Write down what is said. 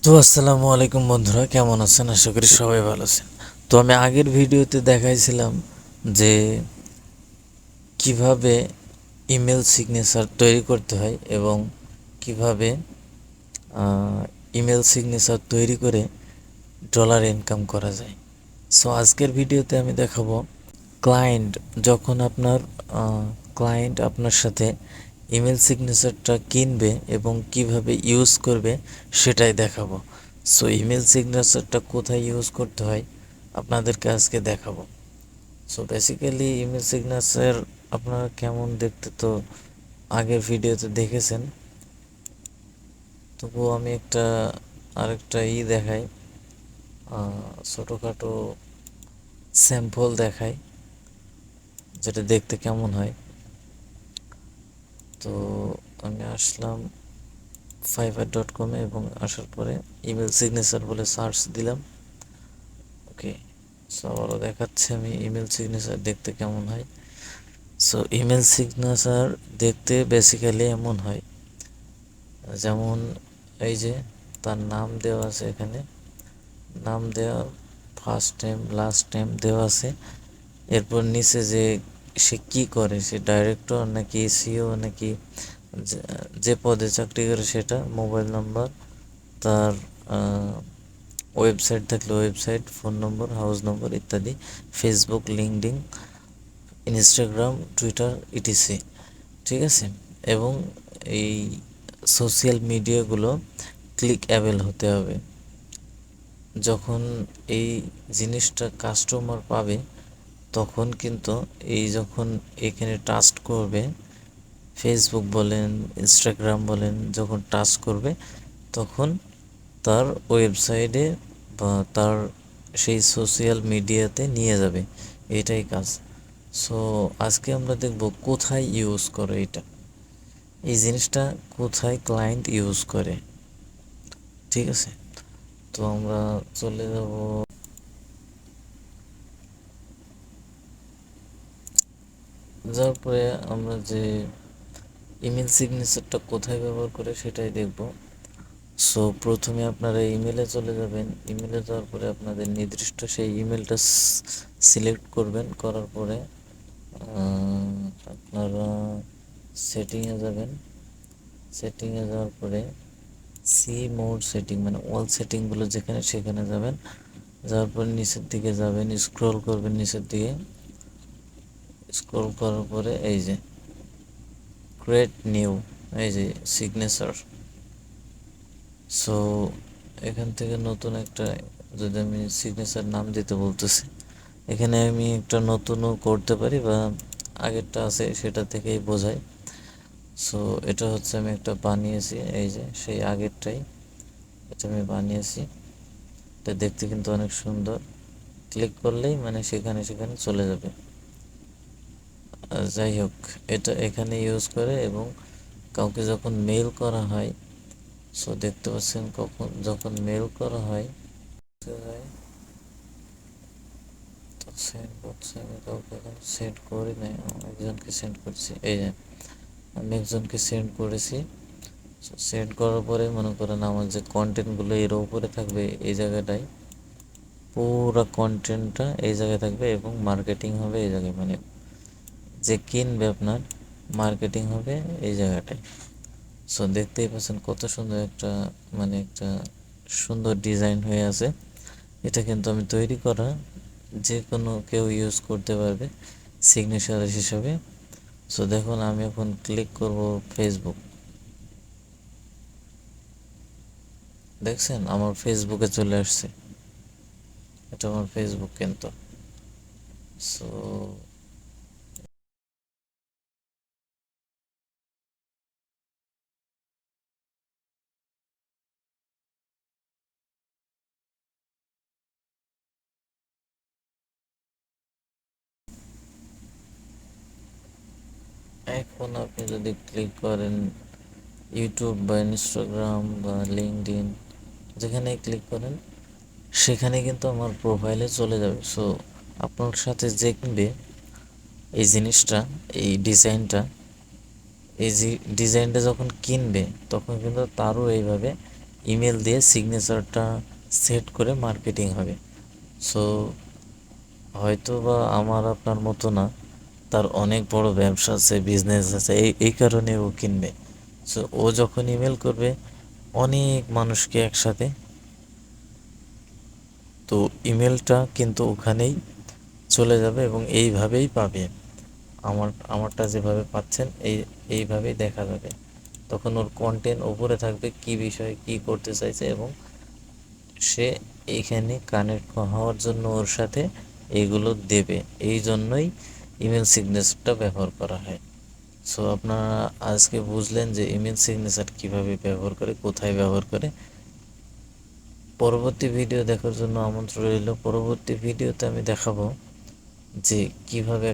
তো আসসালামু আলাইকুম বন্ধুরা, কেমন আছেন? আশা করি সবাই ভালো আছেন। তো আমি আগের ভিডিওতে দেখাইছিলাম যে কিভাবে ইমেল সিগনেচার তৈরি করতে হয় এবং কিভাবে ইমেল সিগনেচার তৈরি করে ডলার ইনকাম করা যায়। সো আজকের ভিডিওতে আমি দেখাবো ক্লায়েন্ট যখন ক্লায়েন্ট আপনার সাথে ইমেল সিগনেচারটা কিনবে এবং কিভাবে ইউজ করবে সেটাই দেখাবো। সো ইমেল সিগনেচারটা কোথায় ইউজ করতে হয় আপনাদেরকে আজকে দেখাবো। সো বেসিক্যালি ইমেল সিগনেচার আপনারা কেমন দেখতে তো আগের ভিডিওতে দেখেছেন, তবুও আমি আরেকটা দেখাই, ছোটোখাটো স্যাম্পল দেখাই যেটা দেখতে কেমন হয়। তো আমি আসলাম fiverr.com-এ এবং আসার পরে ইমেল সিগনেচার বলে সার্চ দিলাম। ওকে, সো আবারও দেখাচ্ছে আমি ইমেল সিগনেচার দেখতে কেমন হয়। সো ইমেল সিগনেচার দেখতে বেসিক্যালি এমন হয়, যেমন এই যে তার নাম দেওয়া আছে, এখানে নাম দেওয়া, ফার্স্ট নেম লাস্ট নেম দেওয়া আছে। এরপর নিচে যে সে কি করে, সে ডাইরেক্টর নাকি সিও নাকি যে পদে চাকরি করে সেটা, মোবাইল নাম্বার, তার ওয়েবসাইট থাকলে website, phone number, house number ইত্যাদি, Facebook, LinkedIn, Instagram, Twitter etc. ঠিক আছে, এবং এই সোশ্যাল মিডিয়াগুলো ক্লিকঅ্যাবেল হতে হবে। যখন এই জিনিসটা কাস্টমার পাবে তখন কিন্তু যখন এখানে টাচ করবে, ফেসবুক বলেন, ইনস্টাগ্রাম বলেন, যখন টাচ করবে তখন তার ওয়েবসাইটে বা তার সেই সোশ্যাল মিডিয়াতে নিয়ে যাবে। এটাই কাজ। সো আজকে আমরা দেখব কোথায় ইউজ করে এই জিনিসটা, কোথায় ক্লায়েন্ট ইউজ করে। ঠিক আছে, তো আমরা চলে যাব। যার পরে আমরা যে ইমেল সিগনেচারটা কোথায় ব্যবহার করে সেটাই দেখব। সো প্রথমে আপনারা ইমেলে চলে যাবেন। ইমেলে যাওয়ার পরে আপনাদের নির্দিষ্ট সেই ইমেলটা সিলেক্ট করবেন। করার পরে আপনারা সেটিংয়ে যাবেন। সেটিংয়ে যাওয়ার পরে সি মোড সেটিং, মানে অল সেটিংগুলো যেখানে সেখানে যাবেন। যাওয়ার পরে নিচের দিকে যাবেন, স্ক্রল করবেন নিচের দিকে। স্ক্রল করার পরে এই যে ক্রিয়েট নিউ, এই যে সিগনেচার। সো এখান থেকে নতুন একটা, যদি আমি সিগনেচার নাম দিতে বলতেছি, এখানে আমি একটা নতুনও করতে পারি বা আগেরটা আছে সেটা থেকেই বোঝাই। সো এটা হচ্ছে আমি একটা বানিয়েছি, এই যে সেই আগেরটাই এটা আমি বানিয়েছি। এটা দেখতে কিন্তু অনেক সুন্দর। ক্লিক করলেই মানে সেখানে সেখানে চলে যাবে। যাই হোক, এটা এখানে ইউজ করে এবং কাউকে যখন মেল করা হয়, সো দেখতে পাচ্ছেন যখন মেল করা হয়, তো সেন্ড করছে, আমি কাউকে এখন সেন্ড করি নাই, একজনকে সেন্ড করছি। এই যে আমি একজনকে সেন্ড করেছি। সেন্ড করার পরে মনে করেন আমার যে কন্টেন্টগুলো এর উপরে থাকবে এই জায়গাটায়, পুরো কন্টেন্টটা এই জায়গায় থাকবে এবং মার্কেটিং হবে এই জায়গায়, মানে যে কিনবে আপনার মার্কেটিং হবে এই জায়গাটায়। সো দেখতেই পাচ্ছেন কত সুন্দর একটা সুন্দর ডিজাইন হয়ে আছে। এটা কিন্তু আমি তৈরি করা, যে কোনো কেউ ইউজ করতে পারবে সিগনেচার হিসাবে। সো দেখুন, আমি এখন ক্লিক করব ফেসবুক, দেখছেন আমার ফেসবুকে চলে আসছে। এটা আমার ফেসবুক কিন্তু। সো এখন আপনি যদি ক্লিক করেন ইউটিউব বা ইনস্টাগ্রাম বা লিঙ্কডইন, যেখানে ক্লিক করেন সেখানে কিন্তু আমার প্রোফাইলে চলে যাবে। সো আপনার সাথে যে কিনবে এই জিনিসটা, এই ডিজাইনটা, এই যে ডিজাইনটা যখন কিনবে তখন কিন্তু তারও এইভাবে ইমেল দিয়ে সিগনেচারটা সেট করে মার্কেটিং হবে। সো হয়তো বা আমার আপনার মতো না, তার অনেক বড় ব্যবসা আছে, বিজনেস আছে, এই কারণে ও কিনবে। সো ও যখন ইমেল করবে অনেক মানুষকে একসাথে, তো ইমেলটা কিন্তু ওখানেই চলে যাবে এবং এইভাবেই পাবে। আমারটা যেভাবে পাচ্ছেন এইভাবেই দেখা যাবে। তখন ওর কন্টেন্ট ওপরে থাকবে, কি বিষয়ে কি করতে চাইছে, এবং সে এইখানে কানেক্ট হওয়ার জন্য ওর সাথে এইগুলো দেবে। এই জন্যই ইমেল সিগনেচারটা ব্যবহার করা হয়। সো আপনারা আজকে বুঝলেন যে ইমেল সিগনেচার কিভাবে ব্যবহার করে, কোথায় ব্যবহার করে। পরবর্তী ভিডিও দেখার জন্য আমন্ত্রণ রইল। পরবর্তী ভিডিওতে আমি দেখাবো যে কিভাবে